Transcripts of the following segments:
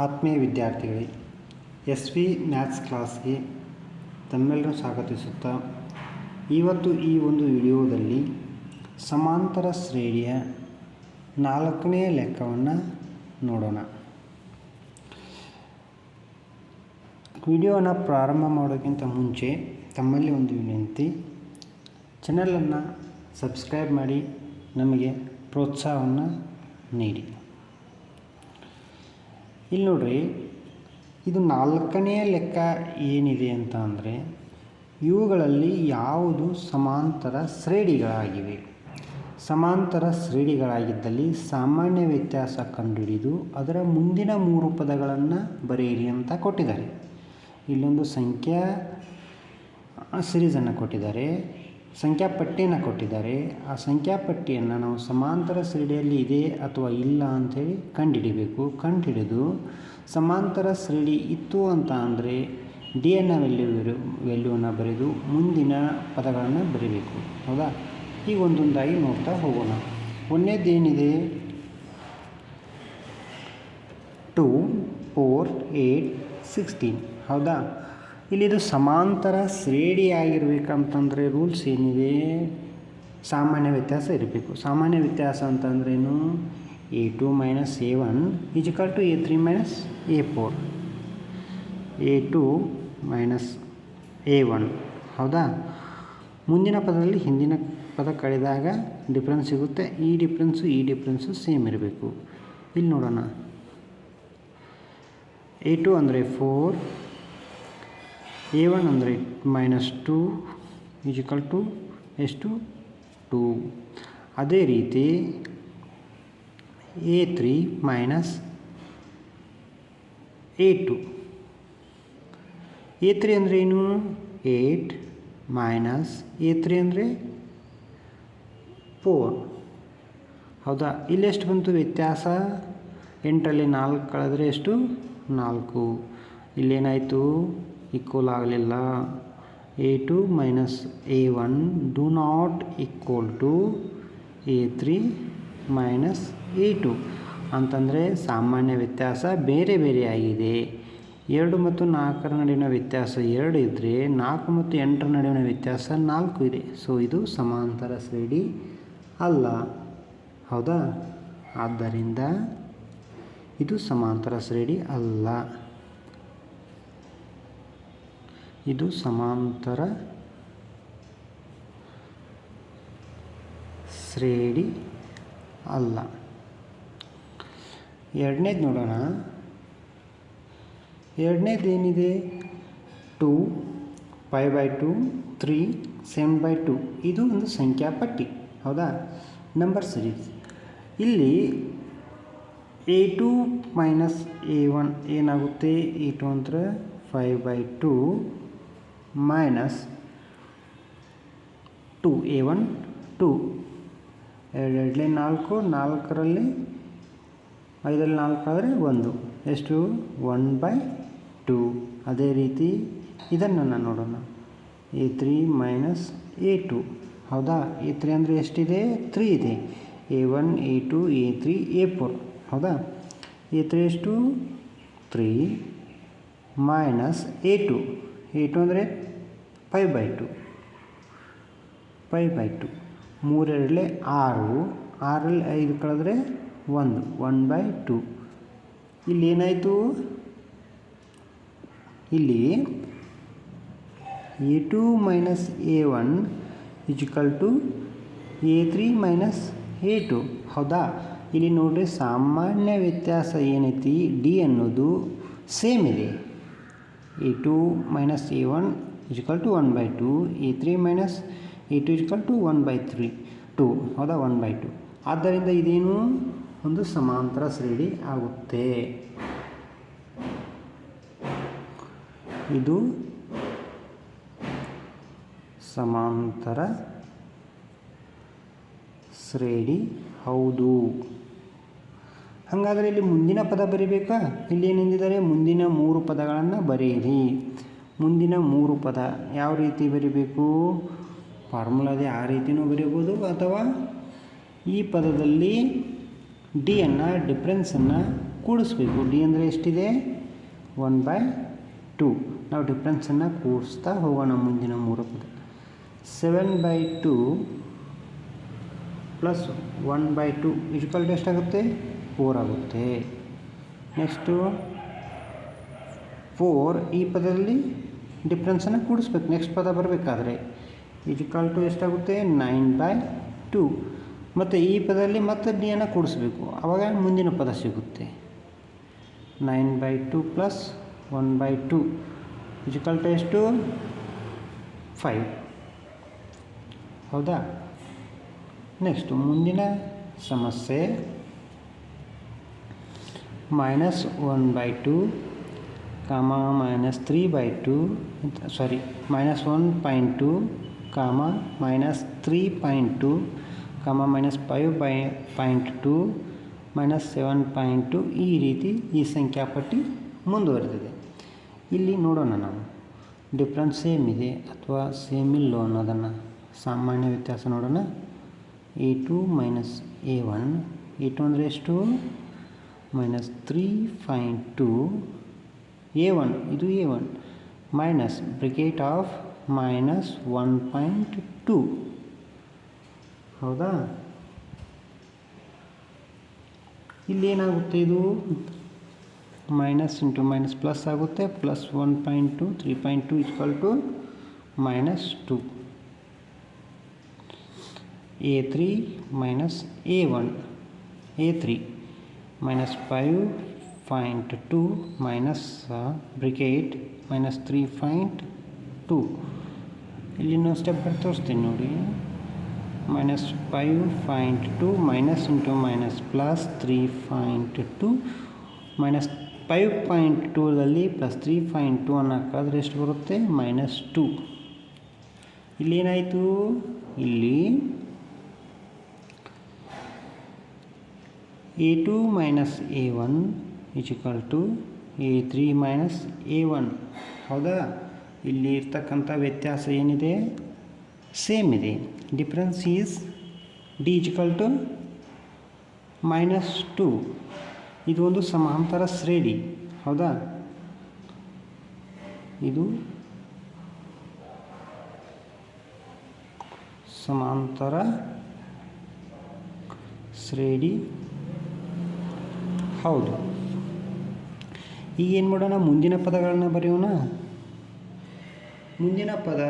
ಆತ್ಮೀಯ ವಿದ್ಯಾರ್ಥಿಗಳೇ, S V maths ಕ್ಲಾಸ್ಗೆ ತಮ್ಮೆಲ್ಲರೂ ಸ್ವಾಗತಿಸುತ್ತಾ, ಇವತ್ತು ಈ ಒಂದು ವಿಡಿಯೋದಲ್ಲಿ ಸಮಾಂತರ ಶ್ರೇಣಿಯ 4ನೇ ಲೆಕ್ಕವನ್ನು ನೋಡೋಣ. ವಿಡಿಯೋನ ಪ್ರಾರಂಭ ಮಾಡೋಕ್ಕಿಂತ ಮುಂಚೆ ತಮ್ಮಲ್ಲಿ ಒಂದು ವಿನಂತಿ, ಚಾನಲನ್ನು ಸಬ್ಸ್ಕ್ರೈಬ್ ಮಾಡಿ ನಮಗೆ ಪ್ರೋತ್ಸಾಹವನ್ನು ನೀಡಿ. ಇಲ್ಲಿ ನೋಡ್ರಿ, ಇದು 4ನೇ ಲೆಕ್ಕ ಏನಿದೆ ಅಂತ ಅಂದರೆ, ಇವುಗಳಲ್ಲಿ ಯಾವುದು ಸಮಾಂತರ ಶ್ರೇಣಿಗಳಾಗಿವೆ. ಸಮಾಂತರ ಶ್ರೇಣಿಗಳಾಗಿದ್ದಲ್ಲಿ ಸಾಮಾನ್ಯ ವ್ಯತ್ಯಾಸ ಕಂಡುಹಿಡಿದು ಅದರ ಮುಂದಿನ 3 ಪದಗಳನ್ನು ಬರೆಯಿರಿ ಅಂತ ಕೊಟ್ಟಿದ್ದಾರೆ. ಇಲ್ಲೊಂದು ಸಂಖ್ಯಾ ಸಿರೀಸನ್ನು ಕೊಟ್ಟಿದ್ದಾರೆ, ಸಂಖ್ಯಾ ಪಟ್ಟಿಯನ್ನು ಕೊಟ್ಟಿದ್ದಾರೆ. ಆ ಸಂಖ್ಯಾ ಪಟ್ಟಿಯನ್ನು ನಾವು ಸಮಾಂತರ ಶ್ರೇಣಿಯಲ್ಲಿ ಇದೆ ಅಥವಾ ಇಲ್ಲ ಅಂಥೇಳಿ ಕಂಡುಹಿಡಿಬೇಕು. ಕಂಡುಹಿಡಿದು ಸಮಾಂತರ ಶ್ರೇಣಿ ಇತ್ತು ಅಂತ ಅಂದರೆ ಡಿಯನ್ನು ವ್ಯಾಲ್ಯೂವನ್ನು ಬರೆದು ಮುಂದಿನ ಪದಗಳನ್ನು ಬರೀಬೇಕು. ಹೌದಾ? ಈಗ ಒಂದೊಂದಾಗಿ ನೋಡ್ತಾ ಹೋಗೋಣ. ಒಂದನೇದೇನಿದೆ, 2, 4, 8, 16. ಹೌದಾ? ಇಲ್ಲಿದು ಸಮಾಂತರ ಶ್ರೇಣಿಯಾಗಿರ್ಬೇಕಂತಂದರೆ ರೂಲ್ಸ್ ಏನಿದೆ, ಸಾಮಾನ್ಯ ವ್ಯತ್ಯಾಸ ಇರಬೇಕು. ಸಾಮಾನ್ಯ ವ್ಯತ್ಯಾಸ ಅಂತಂದ್ರೇನು, a2 - a1 = a3 - a4. a2 - a1. ಹೌದಾ? ಮುಂದಿನ ಪದದಲ್ಲಿ ಹಿಂದಿನ ಪದ ಕಳೆದಾಗ ಡಿಫ್ರೆನ್ಸ್ ಸಿಗುತ್ತೆ. ಈ ಡಿಫ್ರೆನ್ಸು ಸೇಮ್ ಇರಬೇಕು. ಇಲ್ಲಿ ನೋಡೋಣ, a2 ಅಂದರೆ 4, a1 ಅಂದರೆ -2 = ಎಷ್ಟು, 2. ಅದೇ ರೀತಿ a3 - a2. a3 ಅಂದರೆ ಏನು, 8 - a3 ಅಂದರೆ 4. ಹೌದಾ? ಇಲ್ಲೆಷ್ಟು ಬಂತು ವ್ಯತ್ಯಾಸ, 8ರಲ್ಲಿ 4 ಕಳೆದ್ರೆ ಎಷ್ಟು, 4. ಇಲ್ಲೇನಾಯಿತು, ಈಕ್ವಲ್ ಆಗಲಿಲ್ಲ. a2 - a1 do not equal to a3 - a2 ಅಂತಂದರೆ ಸಾಮಾನ್ಯ ವ್ಯತ್ಯಾಸ ಬೇರೆ ಬೇರೆಯಾಗಿದೆ. 2 ಮತ್ತು 4ರ ನಡುವಿನ ವ್ಯತ್ಯಾಸ 2 ಇದ್ದರೆ 4 ಮತ್ತು 8ರ ನಡುವಿನ ವ್ಯತ್ಯಾಸ 4 ಇದೆ. ಸೊ ಇದು ಸಮಾಂತರ ಶ್ರೇಣಿ ಅಲ್ಲ. ಹೌದಾ? ಆದ್ದರಿಂದ ಇದು ಸಮಾಂತರ ಶ್ರೇಣಿ ಅಲ್ಲ. ಇದು ಸಮಾಂತರ ಶ್ರೇಣಿ ಅಲ್ಲ. ಎರಡನೇದು ನೋಡೋಣ. ಎರಡನೇದೇನಿದೆ, 2, 5/2, 3, 7/2. ಇದು ಒಂದು ಸಂಖ್ಯಾ ಪಟ್ಟಿ. ಹೌದಾ? Number series. ಇಲ್ಲಿ a2 - a1 ಏನಾಗುತ್ತೆ, a2 ಅಂದರೆ 5/2 -2, a1 2. 2 4, 4ರಲ್ಲಿ 5ರಲ್ಲಿ 4 ಆದರೆ 1, ಎಷ್ಟು, 1/2. ಅದೇ ರೀತಿ ಇದನ್ನು ನೋಡೋಣ, a3 - a2. ಹೌದಾ? a3 ಅಂದರೆ ಎಷ್ಟಿದೆ, 3 ಇದೆ. a1 a2 a3 a4. ಹೌದಾ? a3 ಎಷ್ಟು, 3 -a2. a2 ಅಂದರೆ 5/2. 5/2. 3 2 6, 6ರಲ್ಲಿ 5 ಕಳೆದ್ರೆ 1, 1/2. ಇಲ್ಲಿ ಏನಾಯಿತು, ಇಲ್ಲಿ a2 - a1 = a3 - a2. ಹೌದಾ? ಇಲ್ಲಿ ನೋಡಿರಿ, ಸಾಮಾನ್ಯ ವ್ಯತ್ಯಾಸ ಏನೈತಿ, ಡಿ ಅನ್ನೋದು ಸೇಮ್ ಇದೆ. a2 - a1 = 1/2, a3 - a2 = 1/2. ಹೌದಾ? 1/2. ಆದ್ದರಿಂದ ಇದೇನು, ಒಂದು ಸಮಾಂತರ ಶ್ರೇಣಿ ಆಗುತ್ತೆ. ಇದು ಸಮಾಂತರ ಶ್ರೇಣಿ ಹೌದು. ಹಾಗಾದರೆ ಇಲ್ಲಿ ಮುಂದಿನ ಪದ ಬರೀಬೇಕಾ? ಇಲ್ಲಿ ಏನೆಂದಿದ್ದಾರೆ, ಮುಂದಿನ 3 ಪದಗಳನ್ನು ಬರೆಯಿರಿ. ಮುಂದಿನ 3 ಪದ ಯಾವ ರೀತಿ ಬರೀಬೇಕು, ಫಾರ್ಮುಲಾದೆ ಆ ರೀತಿಯೂ ಬರೀಬೋದು, ಅಥವಾ ಈ ಪದದಲ್ಲಿ ಡಿಯನ್ನು ಡಿಫ್ರೆನ್ಸನ್ನು ಕೂಡಿಸ್ಬೇಕು. ಡಿ ಅಂದರೆ ಎಷ್ಟಿದೆ? 1/2. ನಾವು ಡಿಫ್ರೆನ್ಸನ್ನು ಕೂಡಿಸ್ತಾ ಹೋಗೋಣ. ಮುಂದಿನ 3 ಪದ 7/2 ಪ್ಲಸ್ 1/2 ಈಕ್ವಲ್ ಟು ಎಷ್ಟಾಗುತ್ತೆ? 4 ಆಗುತ್ತೆ. ನೆಕ್ಸ್ಟು 4 ಈ ಪದದಲ್ಲಿ ಡಿಫ್ರೆನ್ಸನ್ನು ಕೂಡಿಸ್ಬೇಕು. ನೆಕ್ಸ್ಟ್ ಪದ ಬರಬೇಕಾದ್ರೆ ಈಕ್ವಲ್ ಟು ಎಷ್ಟಾಗುತ್ತೆ? 9/2. ಮತ್ತು ಈ ಪದದಲ್ಲಿ ಮತ್ತೆ ಡಿಯನ್ನು ಕೂಡಿಸ್ಬೇಕು. ಆವಾಗ ಮುಂದಿನ ಪದ ಸಿಗುತ್ತೆ. 9/2 ಪ್ಲಸ್ 1/2 ಈಕ್ವಲ್ ಟು ಎಷ್ಟು? 5. ಹೌದಾ? ನೆಕ್ಸ್ಟು ಮುಂದಿನ ಸಮಸ್ಯೆ -1/2 -3/2 -1.2 -3.2 -5.2 -7.2 ಈ ರೀತಿ ಈ ಸಂಖ್ಯಾಪಟ್ಟಿ ಮುಂದುವರೆದಿದೆ. ಇಲ್ಲಿ ನೋಡೋಣ, ನಾವು ಡಿಫ್ರೆನ್ಸ್ ಸೇಮ್ ಇದೆ ಅಥವಾ ಸೇಮ್ ಇಲ್ಲೋ ಅನ್ನೋದನ್ನು ಸಾಮಾನ್ಯ ವ್ಯತ್ಯಾಸ ನೋಡೋಣ. a2 - a1. a2 ಅಂದರೆ ಎಷ್ಟು? -3.2. a1 ಇದು a1 ಮೈನಸ್ ಬ್ರಿಕೆಟ್ ಆಫ್ -1.2. ಹೌದಾ? ಇಲ್ಲಿ ಏನಾಗುತ್ತೆ? ಇದು ಮೈನಸ್ ಇಂಟು ಮೈನಸ್ ಪ್ಲಸ್ ಆಗುತ್ತೆ. Plus 1.2 3.2 equal to -2. a3 - a1. a3 -5.2 minus bracket -3.2. ಇಲ್ಲಿ ಇನ್ನೊಂದು ಸ್ಟೆಪ್ ಬರ್ತಾ ತೋರಿಸ್ತೀನಿ ನೋಡಿ. -5.2 ಮೈನಸ್ ಇಂಟು ಮೈನಸ್ ಪ್ಲಸ್ 3.2 -5.2ದಲ್ಲಿ ಪ್ಲಸ್ 3.2 ಅನ್ನು ಹಾಕಿದ್ರೆ ಎಷ್ಟು ಬರುತ್ತೆ? -2. ಇಲ್ಲೇನಾಯಿತು? ಇಲ್ಲಿ a2 - a1 equal to a3 - a1. ಹೌದಾ? ಇಲ್ಲಿ ಇರ್ತಕ್ಕಂಥ ವ್ಯತ್ಯಾಸ ಏನಿದೆ? ಸೇಮ್ ಇದೆ. Difference is d equal to -2. ಇದು ಒಂದು ಸಮಾಂತರ ಶ್ರೇಣಿ. ಹೌದಾ? ಇದು ಸಮಾಂತರ ಶ್ರೇಣಿ. ಹೌದು. ಈಗ ಏನು ಮಾಡೋಣ? ಮುಂದಿನ ಪದಗಳನ್ನು ಬರೆಯೋಣ. ಮುಂದಿನ 3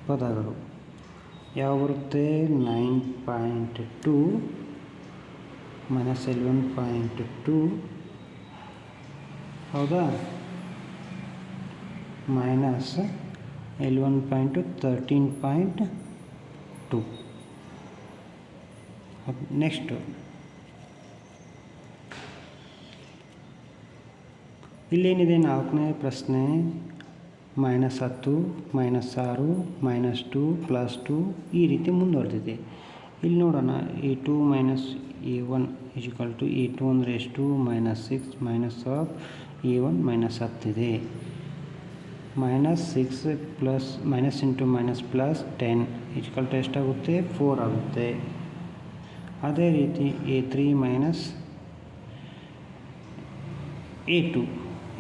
ಪದಗಳು ಯಾವ ಬರುತ್ತೆ? 9.2 -11.2. ಹೌದಾ? -11.2 13.2. ನೆಕ್ಸ್ಟು ಇಲ್ಲೇನಿದೆ? 4ನೇ ಪ್ರಶ್ನೆ -10 -6 -2 +2 ಈ ರೀತಿ ಮುಂದುವರೆದಿದೆ. ಇಲ್ಲಿ ನೋಡೋಣ. a2 - a1 equal to a2 ಅಂದರೆ ಎಷ್ಟು? -6 -a1 -10 ಇದೆ. -6 plus minus into minus plus 10 equal to ಎಷ್ಟಾಗುತ್ತೆ? 4 ಆಗುತ್ತೆ. ಅದೇ ರೀತಿ a3 - a2.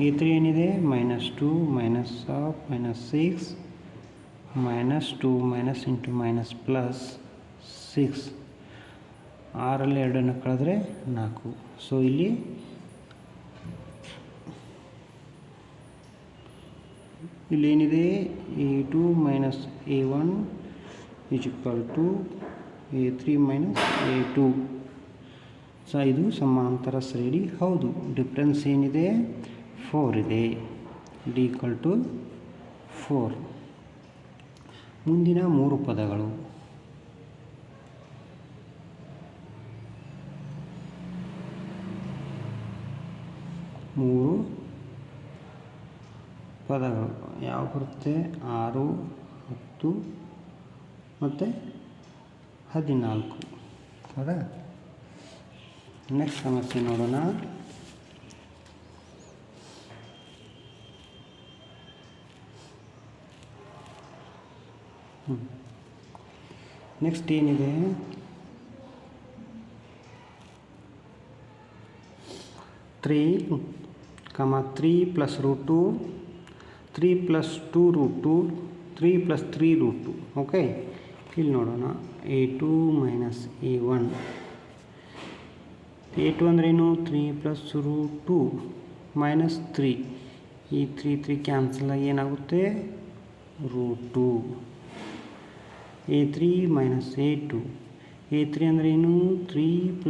a3 ಏನಿದೆ? -2 -6 -2 ಮೈನಸ್ ಇಂಟು ಮೈನಸ್ ಪ್ಲಸ್ 6. 6ರಲ್ಲಿ 2 ಕಳೆದ್ರೆ 4. ಸೊ ಇಲ್ಲಿ ಏನಿದೆ? a2 - a1 equal to a3 - a2. So ಇದು ಸಮಾಂತರ ಶ್ರೇಣಿ. ಹೌದು. ಡಿಫ್ರೆನ್ಸ್ ಏನಿದೆ? 4 ಇದೆ. D equal to 4. ಮುಂದಿನ 3 ಪದಗಳು ಯಾವ ಬರುತ್ತೆ? 6 10 ಮತ್ತು 14. ಹೌದಾ? ನೆಕ್ಸ್ಟ್ ಸಮಸ್ಯೆ ನೋಡೋಣ. ನೆಕ್ಸ್ಟ್ ಏನಿದೆ, 3, 3 + √2, 3 + 2 √2, 3 + 3 √2. ಓಕೆ, ಇಲ್ಲಿ ನೋಡೋಣ. a2 - a1. a2 ಅಂದ್ರೇನು? 3 + √2 - 3. ಈ 3 ಕ್ಯಾನ್ಸಲ್ ಆಗಿ ಏನಾಗುತ್ತೆ? √2. a3 - a2. a3 ಅಂದ್ರೇನು? 3 +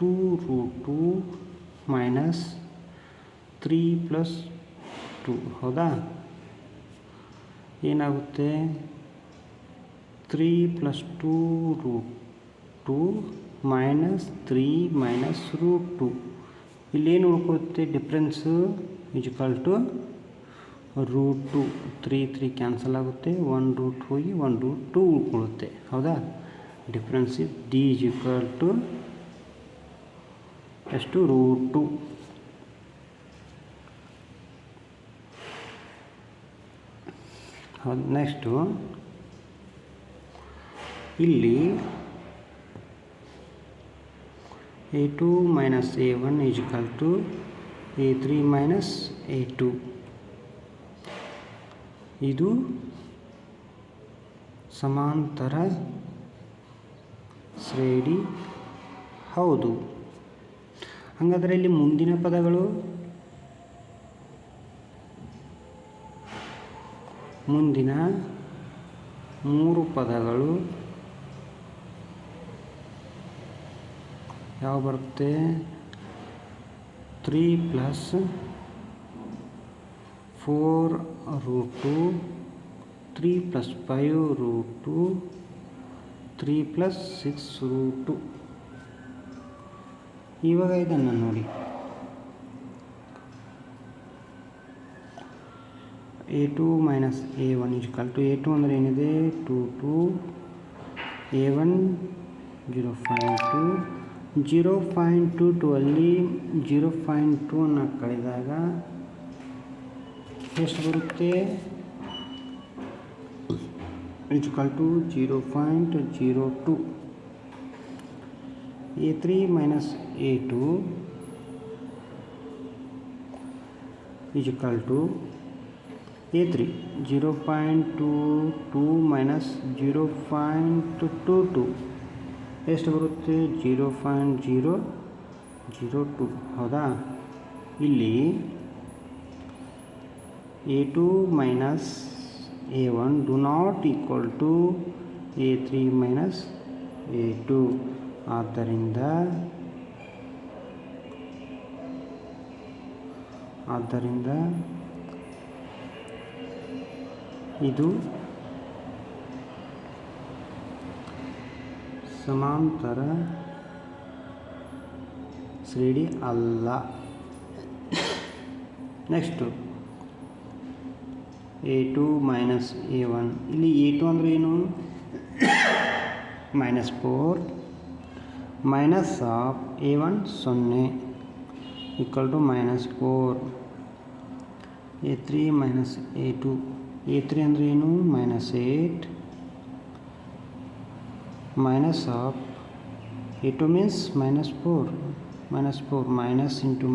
2 √2 - 3 + 2. ಹೌದಾ? ಏನಾಗುತ್ತೆ? 3 + 2 √2 - 3 - √2. ಇಲ್ಲೇನು ಉಳ್ಕೊಳ್ಳುತ್ತೆ? ಡಿಫ್ರೆನ್ಸು = √2. 3 ಕ್ಯಾನ್ಸಲ್ ಆಗುತ್ತೆ, 1 ರೂಟ್ ಹೋಗಿ 1 √2 ಉಳ್ಕೊಳ್ಳುತ್ತೆ. ಹೌದಾ? ಡಿಫ್ರೆನ್ಸ್ D = ಎಷ್ಟು? √2. ಹೌದು. ನೆಕ್ಸ್ಟು ಇಲ್ಲಿ a2 - a1 = a3 - a2. ಇದು ಸಮಾಂತರ ಶ್ರೇಣಿ ಹೌದು. ಹಾಗಾದರೆ ಇಲ್ಲಿ ಮುಂದಿನ ಪದಗಳು, ಮುಂದಿನ 3 ಪದಗಳು ಯಾವ ಬರುತ್ತೆ? 3 + 4 √2, 3 + 5 √2, 3 + 6 √2. ಇವಾಗ ಇದನ್ನು ನೋಡಿ. a2 - a1 = a2 ಅಂದರೆ ಏನಿದೆ? 2, 2. a1 0.2. 0.22 ಅಲ್ಲಿ 0.2 ಅನ್ನು ಕಳೆದಾಗ ಎಷ್ಟು ಬರುತ್ತೆ? = 0.02. a3 - a2 = a3 0.22 - 0.22 ಎಷ್ಟು ಬರುತ್ತೆ? 0.002. ಹೌದಾ? ಇಲ್ಲಿ a2 - a1 do not equal to a3 - a2. ಆದ್ದರಿಂದ ಇದು ಸಮಾಂತರ ಶ್ರೇಣಿ ಅಲ್ಲ. Next a2 - a1. ಇಲ್ಲಿ a2 ಅಂದರೆ ಏನು? -4 - a1 0 = -4. a3 - a2. a3 ಅಂದರೆ ಏನು? -8 a2 means -4. -4 - into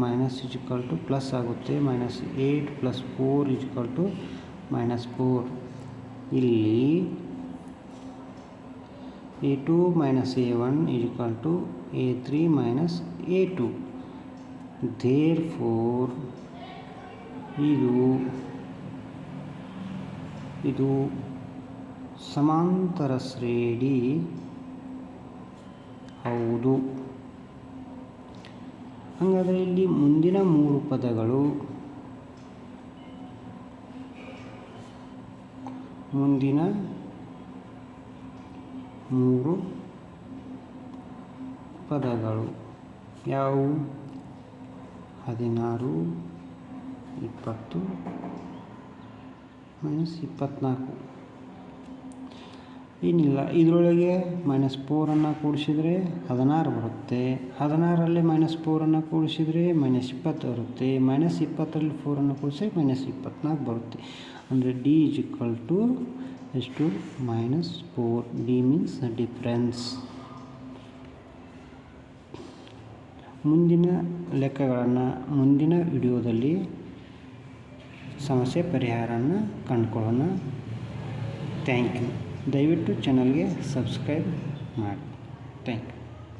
- ಪ್ಲಸ್ ಆಗುತ್ತೆ. -8 + 4 = -4. ಇಲ್ಲಿ a2 - a1 = a3 - a2. therefore ಇದು ಸಮಾಂತರ ಶ್ರೇಣಿ ಹೌದು. ಹಾಗಾದರೆ ಇಲ್ಲಿ ಮುಂದಿನ 3 ಪದಗಳು, ಮುಂದಿನ 3 ಪದಗಳು ಯಾವುವು? 16, 20 - 24. ಏನಿಲ್ಲ, ಇದರೊಳಗೆ -4 ಕೂಡಿಸಿದರೆ 16 ಬರುತ್ತೆ. 16ರಲ್ಲಿ -4 ಕೂಡಿಸಿದರೆ -20 ಬರುತ್ತೆ. -20ರಲ್ಲಿ 4 ಕೂಡಿಸಿದ್ರೆ -24 ಬರುತ್ತೆ. ಅಂದರೆ D ಎಷ್ಟು -4. D means difference. ಮುಂದಿನ ಲೆಕ್ಕಗಳನ್ನು ಮುಂದಿನ ವಿಡಿಯೋದಲ್ಲಿ ಸಮಸ್ಯೆ ಪರಿಹಾರನ ಕಂಡುಕೊಳ್ಳೋಣ. Thank you. ದಯವಿಟ್ಟು ಚಾನಲ್ಗೆ ಸಬ್ಸ್ಕ್ರೈಬ್ ಮಾಡಿ. Thank you.